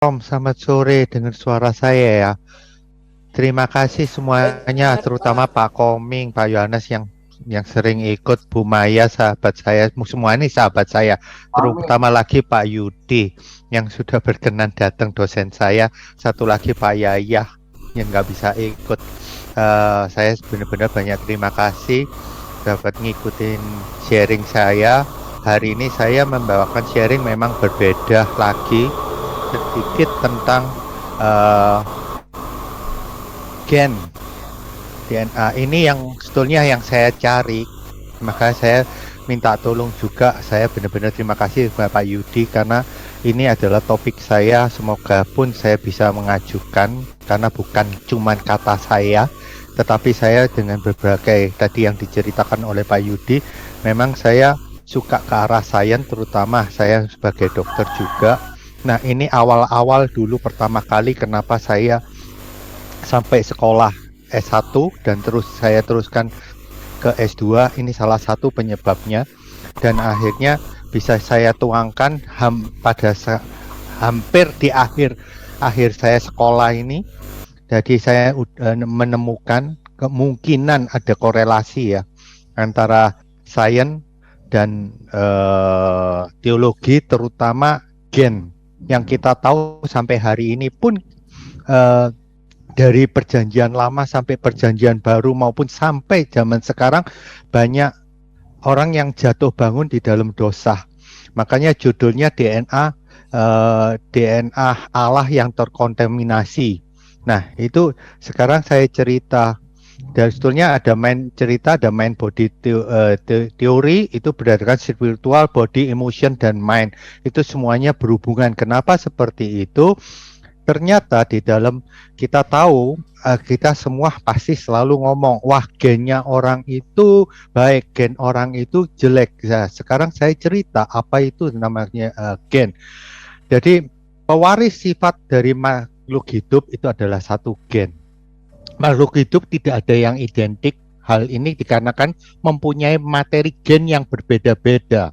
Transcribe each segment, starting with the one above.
Om, selamat sore dengan suara saya ya. Terima kasih semuanya, terutama Pak Koming, Pak Yohanes yang sering ikut, Bu Maya sahabat saya, semua ini sahabat saya, terutama lagi Pak Yudi yang sudah berkenan datang, dosen saya, satu lagi Pak Yayah yang nggak bisa ikut. Saya benar-benar banyak terima kasih dapat ngikutin sharing saya. Hari ini saya membawakan sharing memang berbeda lagi sedikit tentang gen DNA ini yang sebetulnya yang saya cari, maka saya minta tolong juga. Saya benar-benar terima kasih Bapak Yudi karena ini adalah topik saya. Semoga pun saya bisa mengajukan karena bukan cuma kata saya, tetapi saya dengan berbagai tadi yang diceritakan oleh Pak Yudi, memang saya suka ke arah sains, terutama saya sebagai dokter juga. Nah, ini awal-awal dulu pertama kali kenapa saya sampai sekolah S1 dan terus saya teruskan ke S2, ini salah satu penyebabnya, dan akhirnya bisa saya tuangkan pada hampir di akhir saya sekolah ini. Jadi saya menemukan kemungkinan ada korelasi ya antara sains dan teologi, terutama gen yang kita tahu sampai hari ini pun dari perjanjian lama sampai perjanjian baru maupun sampai zaman sekarang banyak orang yang jatuh bangun di dalam dosa. Makanya judulnya DNA Allah yang terkontaminasi. Nah, itu sekarang saya cerita. Dan sebetulnya ada main cerita, ada main body teori, itu berdasarkan spiritual, body, emotion, dan mind. Itu semuanya berhubungan. Kenapa seperti itu? Ternyata di dalam kita tahu, kita semua pasti selalu ngomong, wah gennya orang itu baik, gen orang itu jelek. Nah, sekarang saya cerita apa itu namanya gen. Jadi pewaris sifat dari makhluk hidup itu adalah satu gen. Makhluk hidup tidak ada yang identik. Hal ini dikarenakan mempunyai materi gen yang berbeda-beda.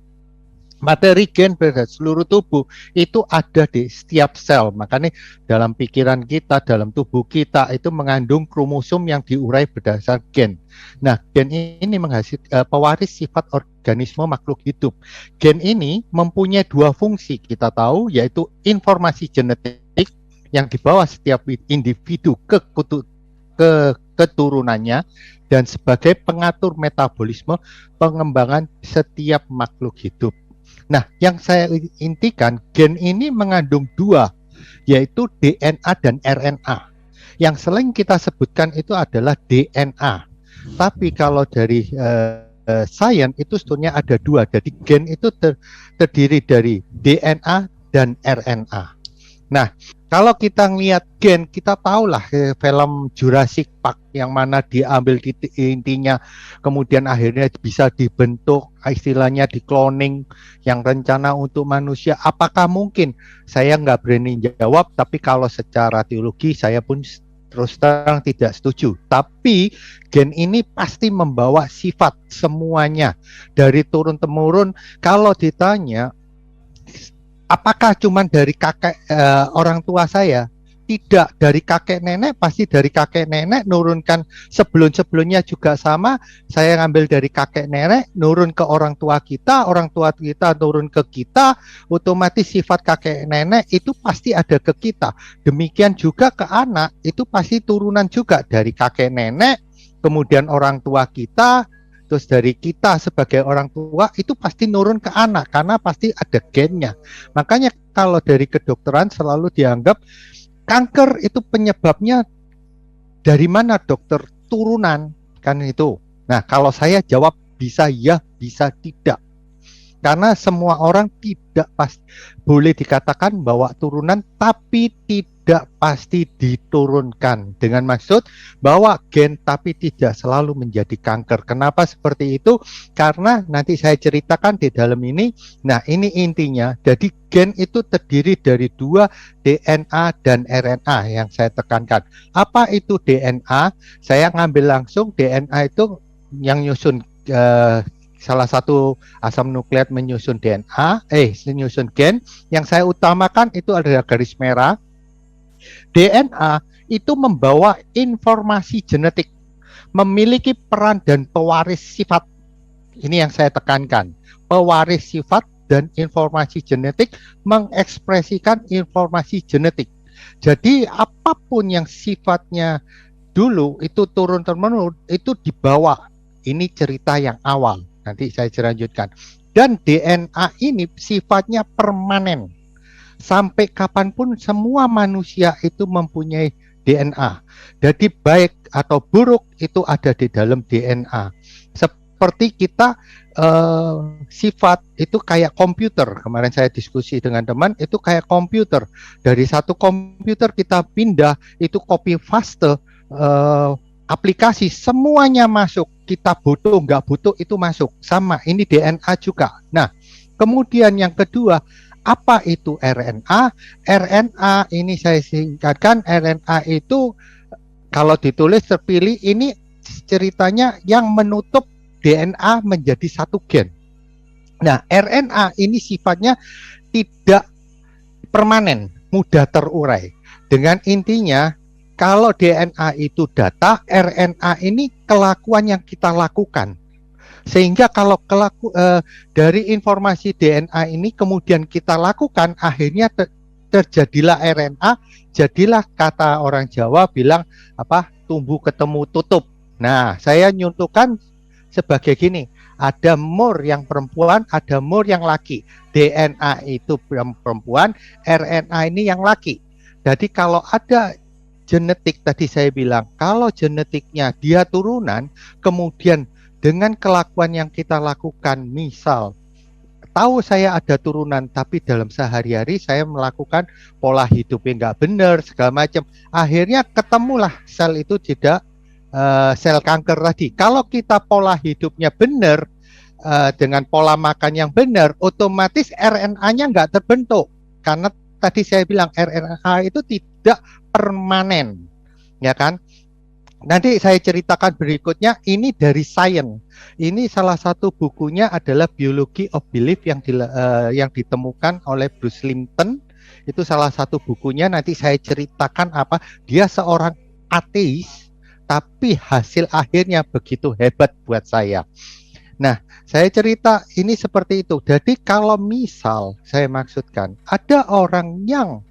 Materi gen pada seluruh tubuh itu ada di setiap sel. Makanya dalam pikiran kita, dalam tubuh kita itu mengandung kromosom yang diurai berdasar gen. Nah, gen ini menghasilkan pewaris sifat organisme makhluk hidup. Gen ini mempunyai dua fungsi kita tahu, yaitu informasi genetik yang dibawa setiap individu ke keturunannya, dan sebagai pengatur metabolisme pengembangan setiap makhluk hidup. Nah, yang saya intikan, gen ini mengandung dua, yaitu DNA dan RNA. Yang sering kita sebutkan itu adalah DNA. Tapi kalau dari sains itu sebetulnya ada dua. Jadi gen itu terdiri dari DNA dan RNA. Nah, kalau kita ngelihat gen, kita tahulah film Jurassic Park yang mana diambil intinya, kemudian akhirnya bisa dibentuk, istilahnya di cloning, yang rencana untuk manusia. Apakah mungkin? Saya nggak berani jawab, tapi kalau secara teologi saya pun terus terang tidak setuju. Tapi gen ini pasti membawa sifat semuanya dari turun-temurun. Kalau ditanya, apakah cuma dari kakek orang tua saya? Tidak, dari kakek nenek, pasti dari kakek nenek nurunkan sebelum-sebelumnya juga sama. Saya ngambil dari kakek nenek, nurun ke orang tua kita turun ke kita, otomatis sifat kakek nenek itu pasti ada ke kita. Demikian juga ke anak, itu pasti turunan juga dari kakek nenek, kemudian orang tua kita, terus dari kita sebagai orang tua itu pasti nurun ke anak karena pasti ada gennya. Makanya kalau dari kedokteran selalu dianggap kanker itu penyebabnya dari mana, dokter? Turunan kan itu. Nah, kalau saya jawab bisa ya, bisa tidak. Karena semua orang tidak pasti boleh dikatakan bahwa turunan, tapi tidak pasti diturunkan. Dengan maksud bahwa gen tapi tidak selalu menjadi kanker. Kenapa seperti itu? Karena nanti saya ceritakan di dalam ini. Nah, ini intinya. Jadi gen itu terdiri dari dua, DNA dan RNA yang saya tekankan. Apa itu DNA? Saya ngambil langsung DNA itu yang nyusun salah satu asam nukleat menyusun DNA, menyusun gen. Yang saya utamakan itu adalah garis merah. DNA itu membawa informasi genetik, memiliki peran dan pewaris sifat. Ini yang saya tekankan. Pewaris sifat dan informasi genetik mengekspresikan informasi genetik. Jadi apapun yang sifatnya dulu itu turun-temurun itu dibawa. Ini cerita yang awal. Nanti saya lanjutkan. Dan DNA ini sifatnya permanen. Sampai kapanpun semua manusia itu mempunyai DNA. Jadi baik atau buruk itu ada di dalam DNA. Seperti kita sifat itu kayak komputer. Kemarin saya diskusi dengan teman, itu kayak komputer. Dari satu komputer kita pindah, itu copy paste aplikasi, semuanya masuk. Kita butuh, nggak butuh, itu masuk. Sama, ini DNA juga. Nah, kemudian yang kedua, apa itu RNA? RNA ini saya singkatkan, RNA itu kalau ditulis terpilih, ini ceritanya yang menutup DNA menjadi satu gen. Nah, RNA ini sifatnya tidak permanen, mudah terurai. Dengan intinya, kalau DNA itu data, RNA ini kelakuan yang kita lakukan. Sehingga kalau dari informasi DNA ini kemudian kita lakukan, akhirnya terjadilah RNA, jadilah kata orang Jawa bilang apa, tumbuh ketemu tutup. Nah, saya nyuntukkan sebagai gini, ada mur yang perempuan, ada mur yang laki. DNA itu perempuan, RNA ini yang laki. Jadi kalau ada genetik, tadi saya bilang, kalau genetiknya dia turunan, kemudian dengan kelakuan yang kita lakukan, misal tahu saya ada turunan, tapi dalam sehari-hari saya melakukan pola hidup yang nggak benar, segala macam, akhirnya ketemulah sel itu tidak sel kanker tadi. Kalau kita pola hidupnya benar, dengan pola makan yang benar, otomatis RNA-nya nggak terbentuk. Karena tadi saya bilang RNA itu tidak permanen, ya kan? Nanti saya ceritakan berikutnya, ini dari Science. Ini salah satu bukunya adalah Biology of Belief yang ditemukan oleh Bruce Lipton. Itu salah satu bukunya, nanti saya ceritakan apa. Dia seorang ateis, tapi hasil akhirnya begitu hebat buat saya. Nah, saya cerita ini seperti itu. Jadi kalau misal saya maksudkan, ada orang yang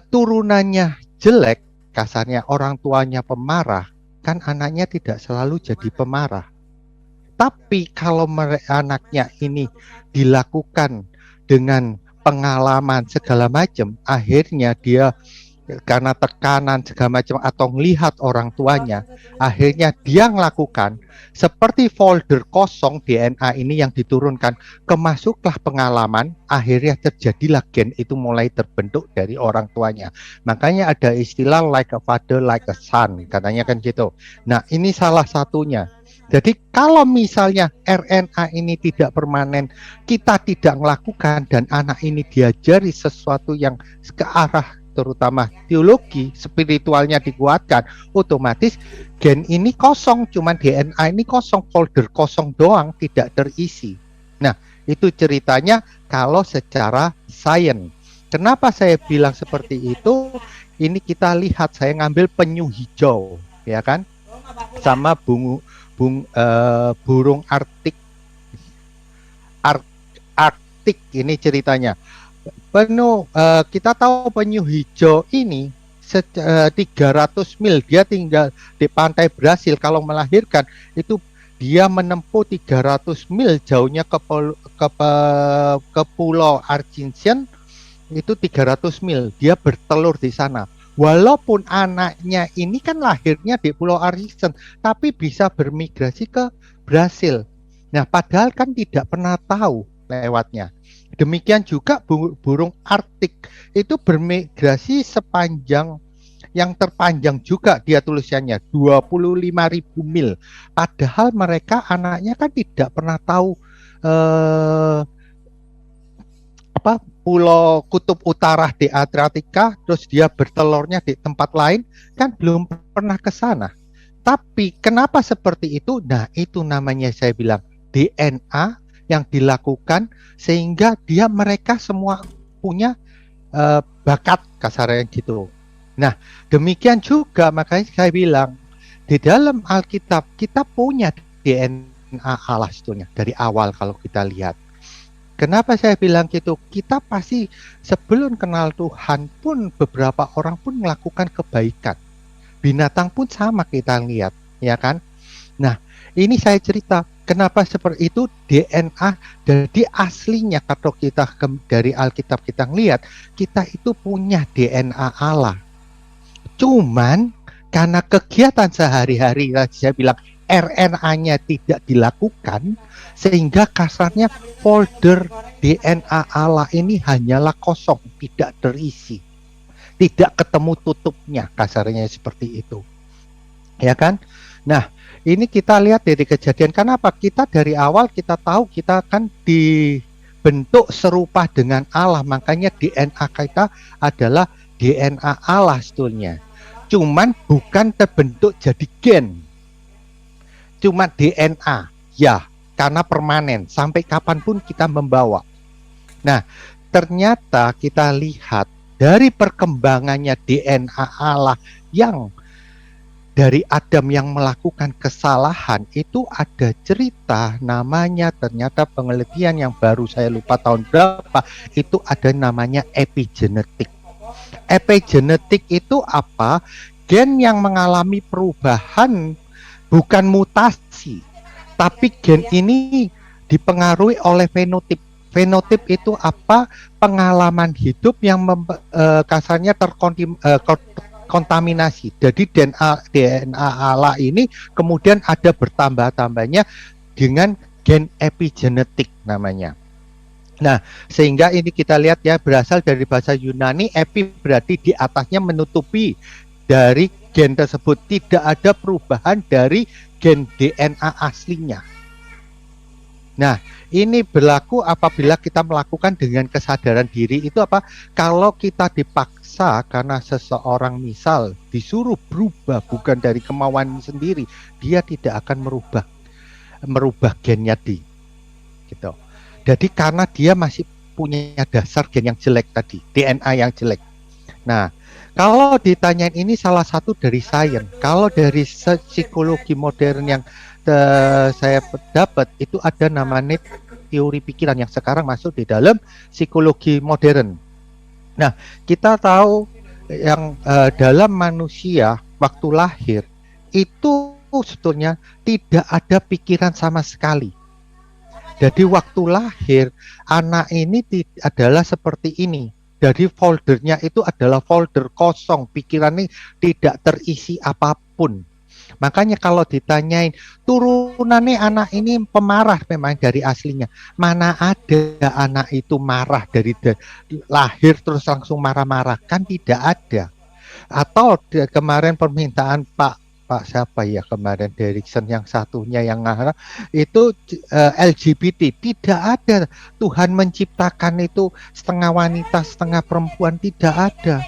turunannya jelek, kasarnya orang tuanya pemarah, kan anaknya tidak selalu jadi pemarah. Tapi kalau anaknya ini dilakukan dengan pengalaman segala macam, akhirnya dia karena tekanan segala macam atau melihat orang tuanya, akhirnya dia melakukan seperti folder kosong DNA ini yang diturunkan, kemasuklah pengalaman, akhirnya terjadilah gen itu mulai terbentuk dari orang tuanya. Makanya ada istilah like a father, like a son, katanya kan gitu. Nah, ini salah satunya. Jadi kalau misalnya RNA ini tidak permanen, kita tidak melakukan dan anak ini diajari sesuatu yang ke arah terutama teologi, spiritualnya dikuatkan, otomatis gen ini kosong, cuman DNA ini kosong, folder kosong doang, tidak terisi. Nah, itu ceritanya kalau secara sains. Kenapa saya bilang seperti itu? Ini kita lihat, saya ngambil penyu hijau, ya kan, sama burung Arktik. Arktik ini ceritanya. Kita tahu penyu hijau ini 300 mil, dia tinggal di pantai Brasil. Kalau melahirkan itu dia menempuh 300 mil jauhnya ke pulau Argentine, itu 300 mil, dia bertelur di sana. Walaupun anaknya ini kan lahirnya di pulau Argentine, tapi bisa bermigrasi ke Brasil. Nah, padahal kan tidak pernah tahu lewatnya. Demikian juga burung Arktik itu bermigrasi sepanjang yang terpanjang juga dia tulisannya 25.000 mil. Padahal mereka anaknya kan tidak pernah tahu pulau kutub utara di Antartika, terus dia bertelurnya di tempat lain, kan belum pernah ke sana. Tapi kenapa seperti itu? Nah, itu namanya saya bilang DNA yang dilakukan sehingga mereka semua punya bakat kasarnya gitu. Nah, demikian juga makanya saya bilang di dalam Alkitab kita punya DNA Allah sebetulnya dari awal kalau kita lihat. Kenapa saya bilang gitu? Kita pasti sebelum kenal Tuhan pun beberapa orang pun melakukan kebaikan. Binatang pun sama kita lihat, ya kan? Nah, ini saya cerita kenapa seperti itu DNA. Jadi aslinya kalau kita dari Alkitab kita ngelihat, kita itu punya DNA Allah. Cuman karena kegiatan sehari-hari, saya bilang RNA-nya tidak dilakukan, sehingga kasarnya folder DNA Allah ini hanyalah kosong, tidak terisi, tidak ketemu tutupnya, kasarnya seperti itu, ya kan? Nah, ini kita lihat dari kejadian. Kenapa? Kita dari awal kita tahu kita kan dibentuk serupa dengan Allah, makanya DNA kita adalah DNA Allah sebetulnya. Cuman bukan terbentuk jadi gen, cuma DNA, ya, karena permanen, sampai kapanpun kita membawa. Nah, ternyata kita lihat dari perkembangannya DNA Allah yang dari Adam yang melakukan kesalahan, itu ada cerita namanya, ternyata penelitian yang baru saya lupa tahun berapa, itu ada namanya epigenetik. Epigenetik itu apa? Gen yang mengalami perubahan, bukan mutasi, tapi gen ini dipengaruhi oleh fenotip. Fenotip itu apa? Pengalaman hidup yang kasarnya terkontaminasi. Jadi DNA Allah ini kemudian ada bertambah-tambahnya dengan gen epigenetik namanya. Nah, sehingga ini kita lihat ya, berasal dari bahasa Yunani, epi berarti di atasnya, menutupi dari gen tersebut, tidak ada perubahan dari gen DNA aslinya. Nah, ini berlaku apabila kita melakukan dengan kesadaran diri. Itu apa? Kalau kita dipaksa karena seseorang misal disuruh berubah bukan dari kemauan sendiri, dia tidak akan merubah gennya gitu. Jadi karena dia masih punya dasar gen yang jelek tadi, DNA yang jelek. Nah, kalau ditanyain ini salah satu dari sains. Kalau dari psikologi modern yang saya dapat, itu ada namanya teori pikiran yang sekarang masuk di dalam psikologi modern. Nah, kita tahu yang dalam manusia waktu lahir itu sebetulnya tidak ada pikiran sama sekali. Jadi waktu lahir anak ini adalah seperti ini. Jadi foldernya itu adalah folder kosong, pikirannya tidak terisi apapun. Makanya kalau ditanyain turunannya anak ini pemarah memang dari aslinya, mana ada anak itu marah dari lahir terus langsung marah-marah, kan tidak ada. Atau kemarin permintaan Pak siapa ya kemarin Derikson yang satunya yang ngarah itu LGBT, tidak ada. Tuhan menciptakan itu setengah wanita setengah perempuan, tidak ada.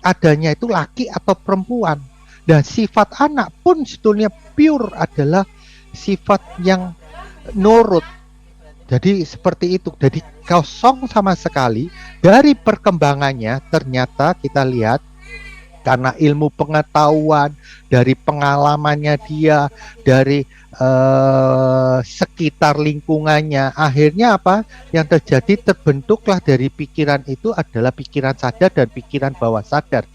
Adanya itu laki atau perempuan. Dan sifat anak pun sebetulnya pure adalah sifat yang nurut. Jadi seperti itu. Jadi kosong sama sekali. Dari perkembangannya ternyata kita lihat karena ilmu pengetahuan, dari pengalamannya dia, dari sekitar lingkungannya, akhirnya apa yang terjadi, terbentuklah dari pikiran itu adalah pikiran sadar dan pikiran bawah sadar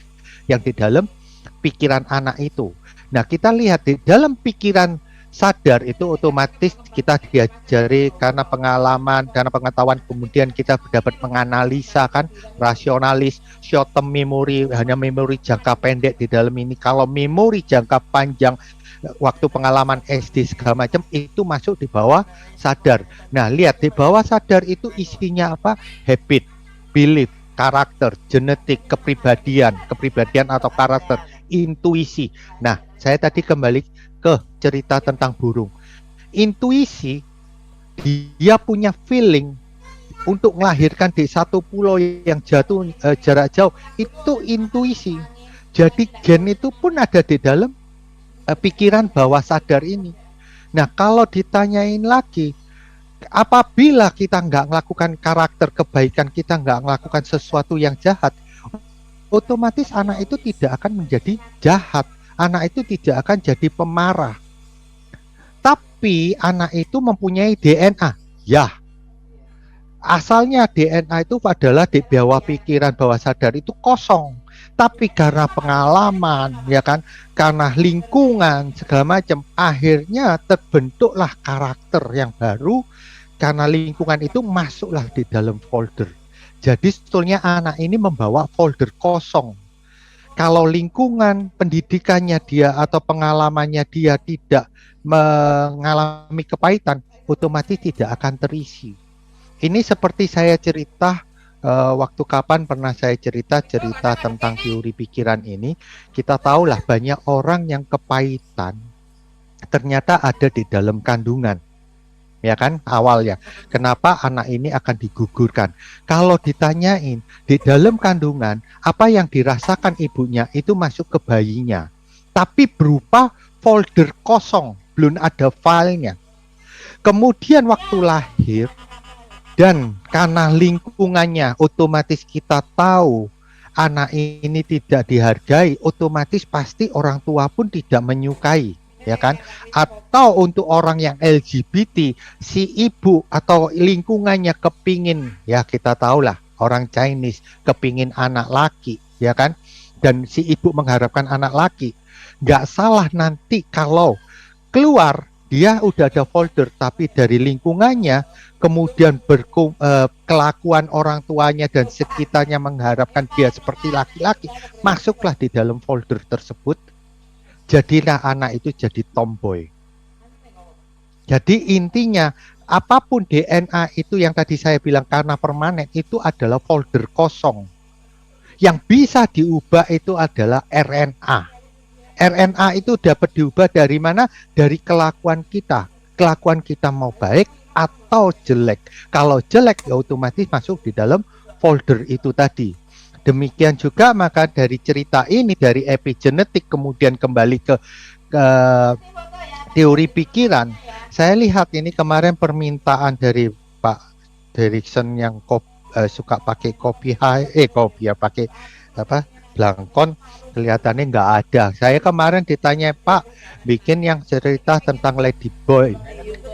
yang di dalam pikiran anak itu. Nah, kita lihat di dalam pikiran sadar itu otomatis kita diajari karena pengalaman, karena pengetahuan, kemudian kita dapat menganalisa kan, rasionalis, short term memory, hanya memori jangka pendek di dalam ini. Kalau memori jangka panjang, waktu pengalaman SD segala macam itu masuk di bawah sadar. Nah, lihat di bawah sadar itu isinya apa? Habit, belief, karakter, genetik, kepribadian atau karakter, intuisi. Nah, saya tadi kembali ke cerita tentang burung. Intuisi, dia punya feeling untuk melahirkan di satu pulau yang jatuh jarak jauh, itu intuisi. Jadi gen itu pun ada di dalam pikiran bawah sadar ini. Nah, kalau ditanyain lagi, Apabila kita nggak melakukan karakter kebaikan, kita nggak melakukan sesuatu yang jahat, otomatis anak itu tidak akan menjadi jahat. Anak itu tidak akan jadi pemarah. Tapi anak itu mempunyai DNA. Ya, asalnya DNA itu adalah di bawah pikiran bawah sadar itu kosong. Tapi karena pengalaman, ya kan, karena lingkungan segala macam, akhirnya terbentuklah karakter yang baru. Karena lingkungan itu masuklah di dalam folder. Jadi sebetulnya anak ini membawa folder kosong. Kalau lingkungan pendidikannya dia atau pengalamannya dia tidak mengalami kepahitan, otomatis tidak akan terisi. Ini seperti saya cerita waktu kapan pernah saya cerita tentang teori pikiran ini. Kita tahulah banyak orang yang kepahitan ternyata ada di dalam kandungan. Ya kan, awalnya kenapa anak ini akan digugurkan. Kalau ditanyain di dalam kandungan apa yang dirasakan ibunya, itu masuk ke bayinya, tapi berupa folder kosong, belum ada filenya. Kemudian waktu lahir, dan karena lingkungannya, otomatis kita tahu anak ini tidak dihargai, otomatis pasti orang tua pun tidak menyukai, ya kan? Atau untuk orang yang LGBT, si ibu atau lingkungannya kepingin, ya kita tahulah orang Chinese kepingin anak laki, ya kan? Dan si ibu mengharapkan anak laki. Nggak salah nanti kalau keluar dia udah ada folder, tapi dari lingkungannya kemudian kelakuan orang tuanya dan sekitarnya mengharapkan dia seperti laki-laki, masuklah di dalam folder tersebut. Jadilah anak itu jadi tomboy. Jadi intinya apapun DNA itu yang tadi saya bilang karena permanen, itu adalah folder kosong. Yang bisa diubah itu adalah RNA. RNA itu dapat diubah dari mana? Dari kelakuan kita. Kelakuan kita mau baik atau jelek. Kalau jelek ya otomatis masuk di dalam folder itu tadi. Demikian juga maka dari cerita ini, dari epigenetik kemudian kembali ke teori pikiran. Saya lihat ini kemarin permintaan dari Pak Derikson yang suka pakai kopi pakai apa Blangkon, kelihatannya nggak ada. Saya kemarin ditanya, Pak, bikin yang cerita tentang Lady Boy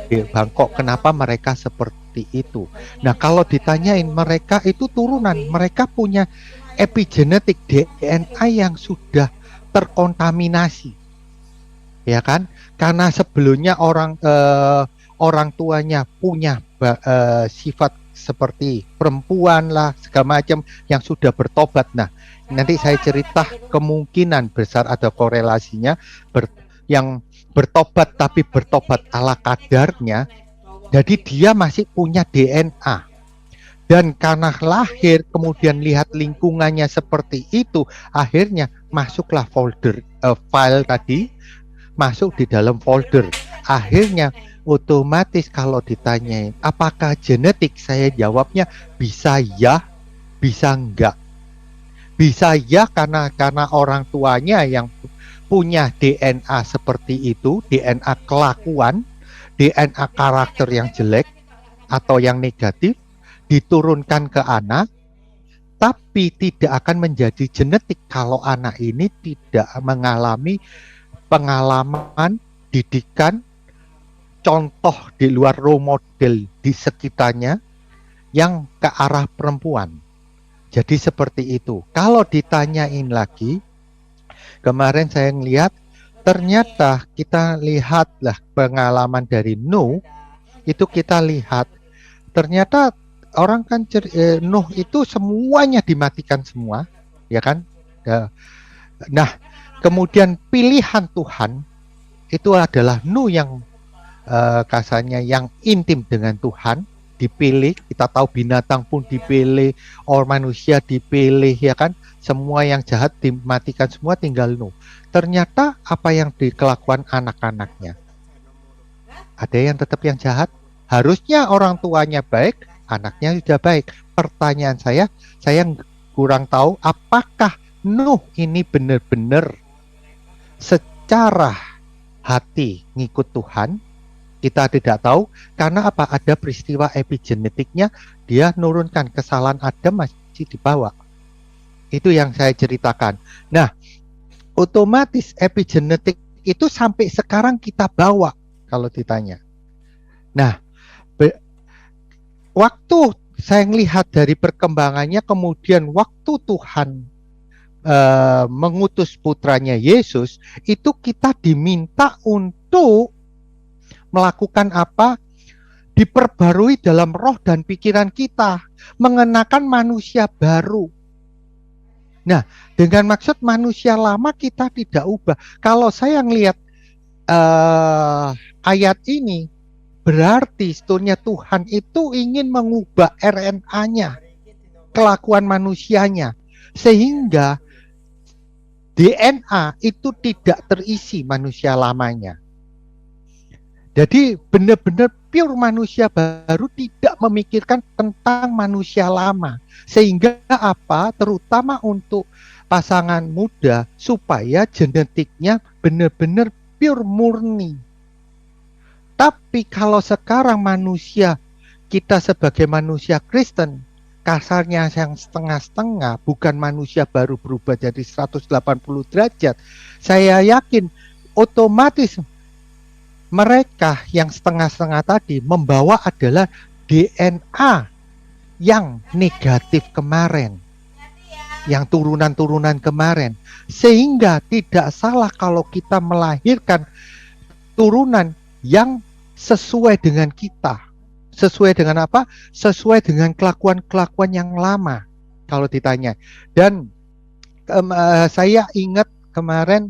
di Bangkok, kenapa mereka seperti itu? Nah, kalau ditanyain, mereka itu turunan, mereka punya epigenetik DNA yang sudah terkontaminasi, ya kan? Karena sebelumnya orang tuanya punya sifat seperti perempuan lah segala macam yang sudah bertobat. Nah, nanti saya cerita kemungkinan besar ada korelasinya yang bertobat tapi bertobat ala kadarnya. Jadi dia masih punya DNA. Dan karena lahir kemudian lihat lingkungannya seperti itu, akhirnya masuklah folder file tadi masuk di dalam folder. Akhirnya otomatis kalau ditanyain apakah genetik, saya jawabnya bisa ya, bisa enggak. Bisa ya karena orang tuanya yang punya DNA seperti itu, DNA kelakuan, DNA karakter yang jelek atau yang negatif diturunkan ke anak, tapi tidak akan menjadi genetik kalau anak ini tidak mengalami pengalaman, didikan, contoh di luar role model di sekitarnya yang ke arah perempuan. Jadi seperti itu. Kalau ditanyain lagi, kemarin saya ngelihat, ternyata kita lihatlah pengalaman dari Nuh, itu kita lihat, ternyata orang kan Nuh itu semuanya dimatikan semua, ya kan? Nah, kemudian pilihan Tuhan itu adalah Nuh yang kasarnya yang intim dengan Tuhan, dipilih. Kita tahu binatang pun dipilih, orang manusia dipilih, ya kan? Semua yang jahat dimatikan semua, tinggal Nuh. Ternyata apa yang dikelakukan anak-anaknya? Ada yang tetap yang jahat. Harusnya orang tuanya baik, anaknya sudah baik. Pertanyaan saya kurang tahu apakah Nuh ini benar-benar secara hati ngikut Tuhan Kita tidak tahu karena apa? Ada peristiwa epigenetiknya, dia nurunkan kesalahan Adam masih dibawa. Itu yang saya ceritakan. Nah, otomatis epigenetik itu sampai sekarang kita bawa kalau ditanya. Nah, waktu saya melihat dari perkembangannya, kemudian waktu Tuhan mengutus putranya Yesus, itu kita diminta untuk melakukan apa? Diperbarui dalam roh dan pikiran kita, mengenakan manusia baru. Nah, dengan maksud manusia lama kita tidak ubah. Kalau saya ngelihat ayat ini, berarti sebetulnya Tuhan itu ingin mengubah RNA-nya, kelakuan manusianya, sehingga DNA itu tidak terisi manusia lamanya. Jadi benar-benar pure manusia baru, tidak memikirkan tentang manusia lama. Sehingga apa? Terutama untuk pasangan muda, supaya genetiknya benar-benar pure murni. Tapi kalau sekarang manusia, kita sebagai manusia Kristen, kasarnya yang setengah-setengah, bukan manusia baru berubah jadi 180 derajat, saya yakin otomatis mereka yang setengah-setengah tadi membawa adalah DNA yang negatif kemarin, yang turunan-turunan kemarin. Sehingga tidak salah kalau kita melahirkan turunan yang sesuai dengan kita. Sesuai dengan apa? Sesuai dengan kelakuan-kelakuan yang lama, kalau ditanya. Dan saya ingat kemarin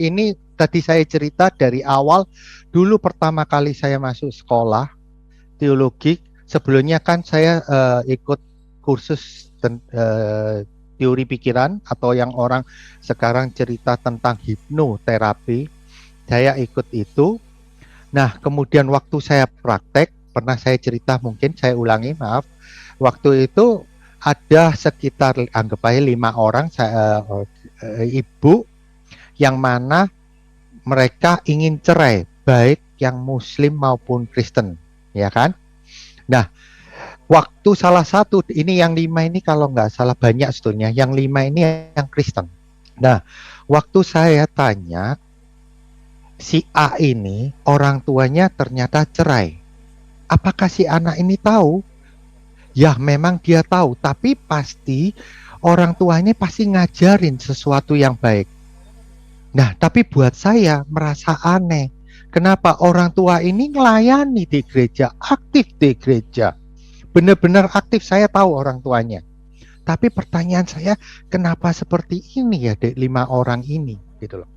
ini tadi saya cerita dari awal, dulu pertama kali saya masuk sekolah teologi, sebelumnya kan saya ikut kursus teori pikiran, atau yang orang sekarang cerita tentang hipnoterapi, saya ikut itu. Nah, kemudian waktu saya praktek, pernah saya cerita, mungkin saya ulangi, maaf. Waktu itu ada sekitar, anggap aja 5 orang, ibu, yang mana mereka ingin cerai, baik yang Muslim maupun Kristen, ya kan? Nah, waktu salah satu, ini yang 5 ini kalau nggak salah banyak sebetulnya, yang 5 ini yang Kristen. Nah, waktu saya tanya, si A ini orang tuanya ternyata cerai. Apakah si anak ini tahu? Ya, memang dia tahu, tapi pasti orang tuanya pasti ngajarin sesuatu yang baik. Nah, tapi buat saya merasa aneh. Kenapa orang tua ini melayani di gereja, aktif di gereja. Benar-benar aktif, saya tahu orang tuanya. Tapi pertanyaan saya, kenapa seperti ini ya 5 orang ini, gitu loh.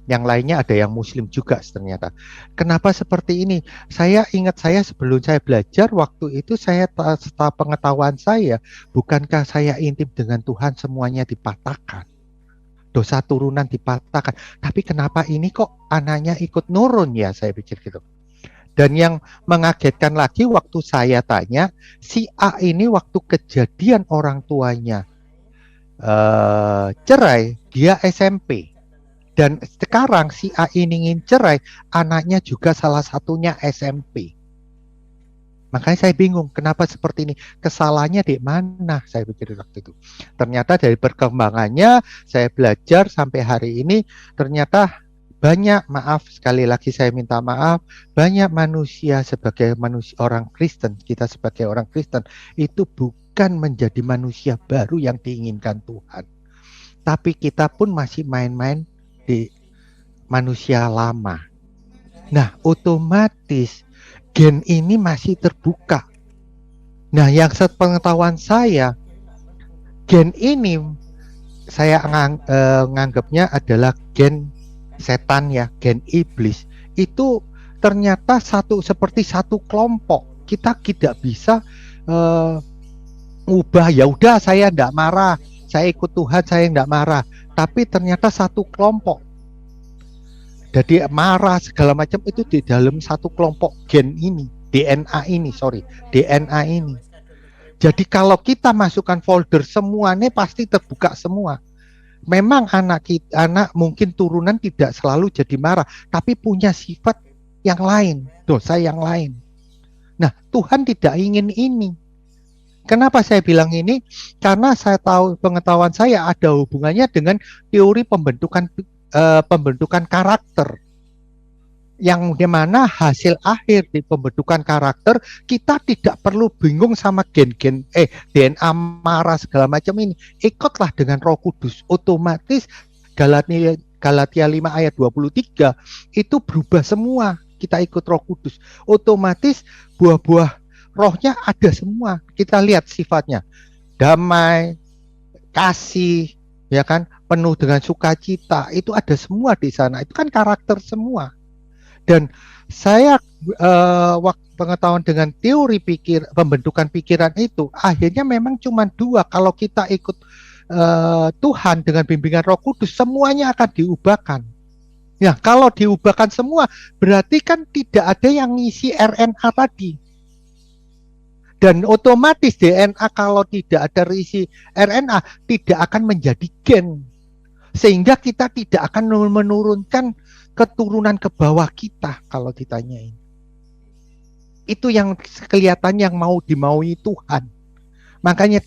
Yang lainnya ada yang Muslim juga ternyata. Kenapa seperti ini? Saya ingat, saya sebelum saya belajar, waktu itu saya, setelah pengetahuan saya, bukankah saya intim dengan Tuhan semuanya dipatahkan? Dosa turunan dipatahkan. Tapi kenapa ini kok anaknya ikut nurun ya, saya pikir gitu. Dan yang mengagetkan lagi, waktu saya tanya, si A ini waktu kejadian orang tuanya cerai, dia SMP. Dan sekarang si A ini ingin cerai, anaknya juga salah satunya SMP. Makanya saya bingung, kenapa seperti ini? Kesalahannya di mana? Saya pikir waktu itu. Ternyata dari perkembangannya, saya belajar sampai hari ini, ternyata banyak, maaf, sekali lagi saya minta maaf, banyak manusia sebagai manusia orang Kristen, kita sebagai orang Kristen, itu bukan menjadi manusia baru yang diinginkan Tuhan. Tapi kita pun masih main-main di manusia lama. Nah, otomatis gen ini masih terbuka. Nah, yang sepengetahuan saya, gen ini saya nganggapnya adalah gen setan ya, gen iblis. Itu ternyata seperti satu kelompok. Kita tidak bisa ubah, ya udah saya enggak marah, saya ikut Tuhan, saya enggak marah. Tapi ternyata satu kelompok. Jadi marah segala macam itu di dalam satu kelompok gen ini, DNA ini. Jadi kalau kita masukkan folder semuanya pasti terbuka semua. Memang anak mungkin turunan tidak selalu jadi marah, tapi punya sifat yang lain, dosa yang lain. Nah, Tuhan tidak ingin ini. Kenapa saya bilang ini? Karena saya tahu, pengetahuan saya ada hubungannya dengan teori pembentukan karakter, yang dimana hasil akhir di pembentukan karakter kita tidak perlu bingung sama gen-gen DNA marah segala macam ini. Ikutlah dengan Roh Kudus, otomatis Galatia 5 ayat 23 itu berubah semua. Kita ikut Roh Kudus, otomatis buah-buah rohnya ada semua. Kita lihat sifatnya, damai, kasih, ya kan, penuh dengan sukacita, itu ada semua di sana. Itu kan karakter semua. Dan saya waktu pengetahuan dengan teori pembentukan pikiran itu akhirnya memang cuma dua. Kalau kita ikut Tuhan dengan bimbingan Roh Kudus, semuanya akan diubahkan. Ya, kalau diubahkan semua, berarti kan tidak ada yang ngisi RNA tadi. Dan otomatis DNA kalau tidak ada isi RNA, tidak akan menjadi gen. Sehingga kita tidak akan menurunkan keturunan ke bawah kita kalau ditanyain. Itu yang kelihatan yang mau dimaui Tuhan. Makanya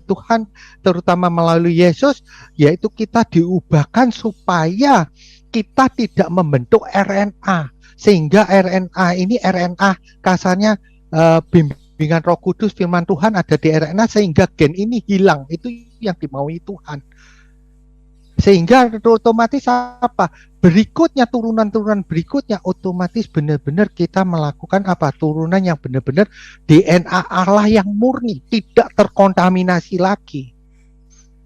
Tuhan terutama melalui Yesus, yaitu kita diubahkan supaya kita tidak membentuk RNA. Sehingga RNA ini RNA kasarnya bimbingan Roh Kudus, firman Tuhan ada di RNA, sehingga gen ini hilang. Itu yang dimaui Tuhan. Sehingga otomatis apa? Berikutnya, turunan-turunan berikutnya otomatis benar-benar kita melakukan apa? Turunan yang benar-benar DNA Allah yang murni, tidak terkontaminasi lagi.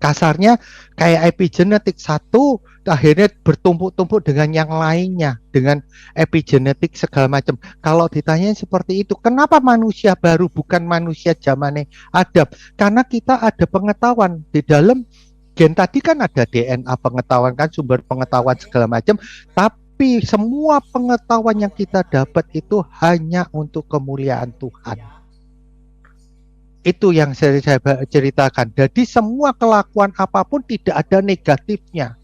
Kasarnya kayak epigenetik, satu akhirnya bertumpuk-tumpuk dengan yang lainnya, dengan epigenetik segala macam. Kalau ditanyain seperti itu, kenapa manusia baru bukan manusia zamannya Adam? Karena kita ada pengetahuan di dalam gen tadi, kan ada DNA pengetahuan, kan sumber pengetahuan segala macam, tapi semua pengetahuan yang kita dapat itu hanya untuk kemuliaan Tuhan. Itu yang saya ceritakan. Jadi semua kelakuan apapun tidak ada negatifnya.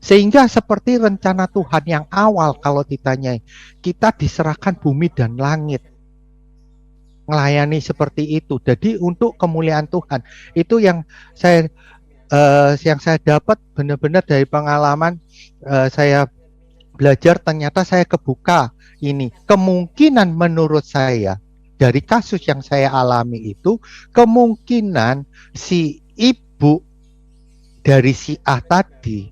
Sehingga seperti rencana Tuhan yang awal, kalau ditanyai, kita diserahkan bumi dan langit. Melayani seperti itu. Jadi untuk kemuliaan Tuhan. Itu yang saya dapat benar-benar dari pengalaman saya belajar, ternyata saya kebuka ini. Kemungkinan menurut saya, dari kasus yang saya alami itu, kemungkinan si ibu dari si A tadi,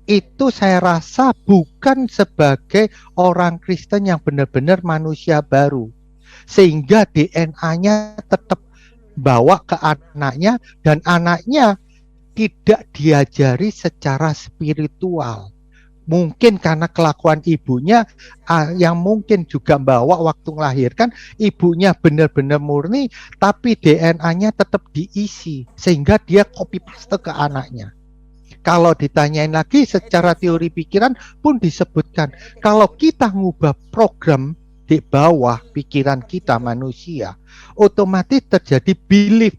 itu saya rasa bukan sebagai orang Kristen yang benar-benar manusia baru. Sehingga DNA-nya tetap bawa ke anaknya, dan anaknya tidak diajari secara spiritual. Mungkin karena kelakuan ibunya yang mungkin juga bawa waktu melahirkan, ibunya benar-benar murni, tapi DNA-nya tetap diisi, sehingga dia copy paste ke anaknya. Kalau ditanyain lagi secara teori pikiran pun disebutkan, kalau kita ngubah program di bawah pikiran kita manusia, otomatis terjadi belief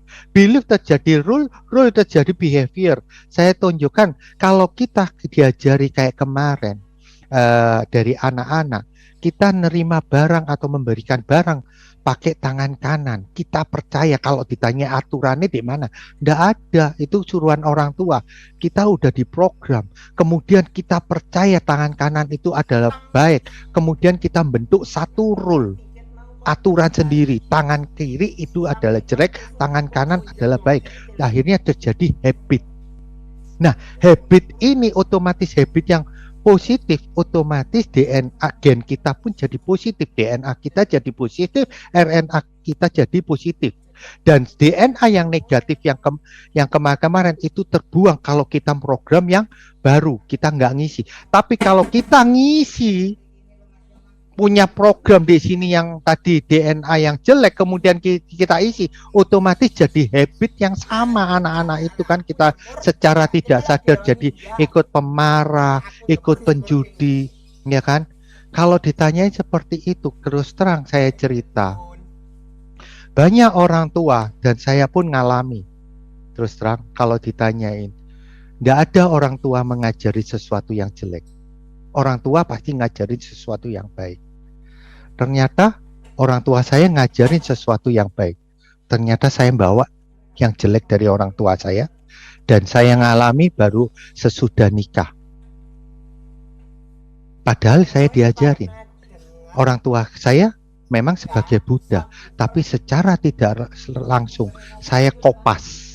terjadi rule terjadi behavior. Saya tunjukkan, kalau kita diajari kayak kemarin dari anak-anak, kita nerima barang atau memberikan barang pakai tangan kanan, kita percaya. Kalau ditanya aturannya di mana, nggak ada, itu suruhan orang tua. Kita udah diprogram, kemudian kita percaya tangan kanan itu adalah baik, kemudian kita bentuk satu rule, aturan sendiri, tangan kiri itu adalah jelek, tangan kanan adalah baik. Akhirnya terjadi habit. Nah, habit ini otomatis habit yang positif, otomatis DNA gen kita pun jadi positif, DNA kita jadi positif, RNA kita jadi positif. Dan DNA yang negatif yang kemarin itu terbuang kalau kita program yang baru, kita nggak ngisi. Tapi kalau kita ngisi, punya program di sini yang tadi DNA yang jelek, kemudian kita isi, otomatis jadi habit yang sama. Anak-anak itu kan kita secara tidak sadar jadi ikut pemarah, ikut penjudi, ya kan? Kalau ditanyain seperti itu, terus terang saya cerita, banyak orang tua, dan saya pun ngalami, terus terang kalau ditanyain, nggak ada orang tua mengajari sesuatu yang jelek. Orang tua pasti ngajarin sesuatu yang baik. Ternyata orang tua saya ngajarin sesuatu yang baik. Ternyata saya bawa yang jelek dari orang tua saya, dan saya ngalami baru sesudah nikah. Padahal saya diajarin. Orang tua saya memang sebagai Buddha, tapi secara tidak langsung saya kopas.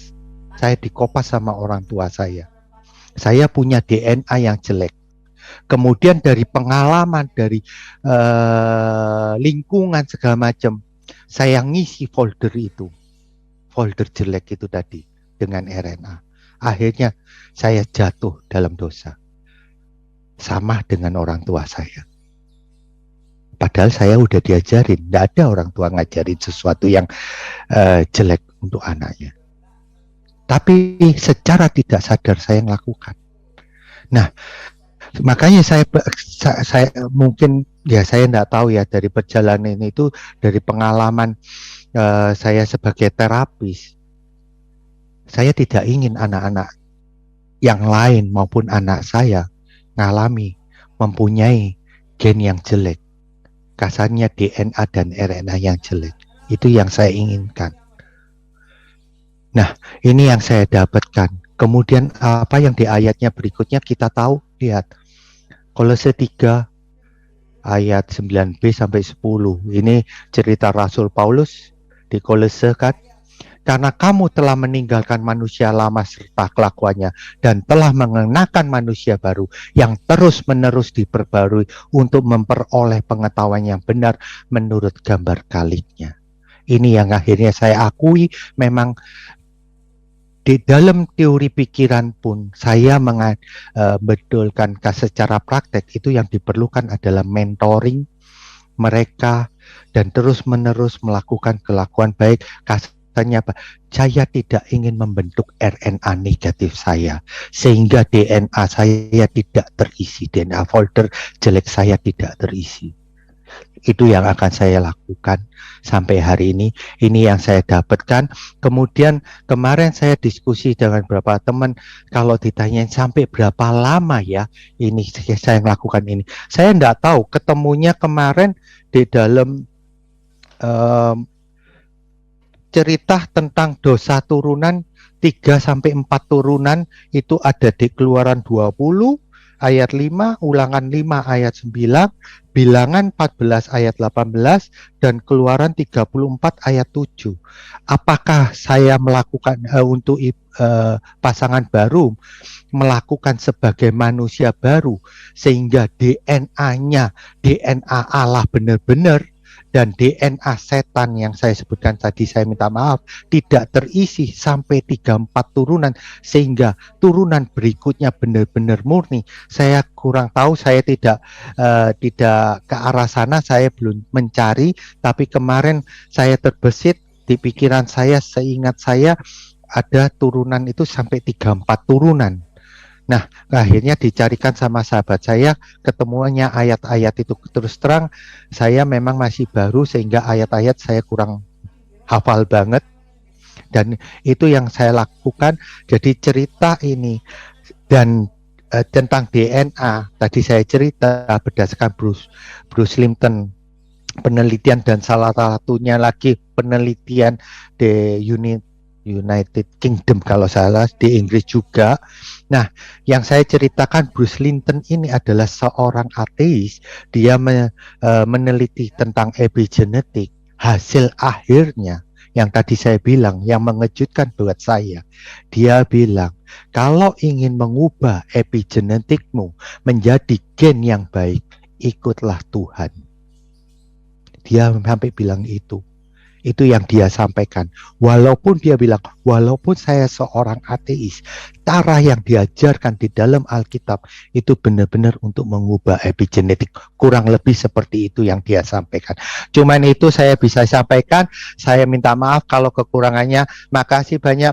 Saya dikopas sama orang tua saya. Saya punya DNA yang jelek. Kemudian dari pengalaman, dari lingkungan segala macam, saya ngisi folder itu, folder jelek itu tadi dengan RNA. Akhirnya saya jatuh dalam dosa, sama dengan orang tua saya. Padahal saya udah diajarin, tidak ada orang tua ngajarin sesuatu yang jelek untuk anaknya. Tapi secara tidak sadar saya melakukan. Nah, makanya saya mungkin ya saya tidak tahu ya, dari perjalanan itu, dari pengalaman saya sebagai terapis, saya tidak ingin anak-anak yang lain maupun anak saya mengalami, mempunyai gen yang jelek, kasarnya DNA dan RNA yang jelek. Itu yang saya inginkan. Nah, ini yang saya dapatkan. Kemudian apa yang di ayatnya berikutnya kita tahu, lihat Kolose 3 ayat 9b sampai 10. Ini cerita Rasul Paulus di Kolose kan. Karena kamu telah meninggalkan manusia lama serta kelakuannya dan telah mengenakan manusia baru yang terus-menerus diperbarui untuk memperoleh pengetahuan yang benar menurut gambar Khalqnya. Ini yang akhirnya saya akui, memang di dalam teori pikiran pun saya betulkan secara praktek, itu yang diperlukan adalah mentoring mereka dan terus-menerus melakukan kelakuan baik. Kasarnya apa? Saya tidak ingin membentuk RNA negatif saya, sehingga DNA saya tidak terisi, DNA folder jelek saya tidak terisi. Itu yang akan saya lakukan sampai hari ini. Ini yang saya dapatkan. Kemudian kemarin saya diskusi dengan beberapa teman, kalau ditanyain sampai berapa lama ya ini saya melakukan ini, saya enggak tahu. Ketemunya kemarin di dalam cerita tentang dosa turunan 3-4 turunan, itu ada di Keluaran 20 ayat 5, Ulangan 5 ayat 9, Bilangan 14 ayat 18, dan Keluaran 34 ayat 7. Apakah saya melakukan untuk pasangan baru, melakukan sebagai manusia baru, sehingga DNA-nya DNA Allah benar-benar, dan DNA setan yang saya sebutkan tadi, saya minta maaf, tidak terisi sampai 3-4 turunan, sehingga turunan berikutnya benar-benar murni. Saya kurang tahu, saya tidak ke arah sana, saya belum mencari, tapi kemarin saya terbesit di pikiran saya, seingat saya ada turunan itu sampai 3-4 turunan. Nah, akhirnya dicarikan sama sahabat saya, ketemuannya ayat-ayat itu. Terus terang, saya memang masih baru, sehingga ayat-ayat saya kurang hafal banget. Dan itu yang saya lakukan. Jadi cerita ini dan tentang DNA, tadi saya cerita berdasarkan Bruce Lipton penelitian, dan salah satunya lagi penelitian di United Kingdom kalau salah, di Inggris juga. Nah, yang saya ceritakan, Bruce Lipton ini adalah seorang ateis. Dia meneliti tentang epigenetik. Hasil akhirnya yang tadi saya bilang, yang mengejutkan buat saya, dia bilang kalau ingin mengubah epigenetikmu menjadi gen yang baik, ikutlah Tuhan. Dia sampai bilang itu. Itu yang dia sampaikan. Walaupun dia bilang, walaupun saya seorang ateis, cara yang diajarkan di dalam Alkitab itu benar-benar untuk mengubah epigenetik. Kurang lebih seperti itu yang dia sampaikan. Cuman itu saya bisa sampaikan. Saya minta maaf kalau kekurangannya. Makasih banyak.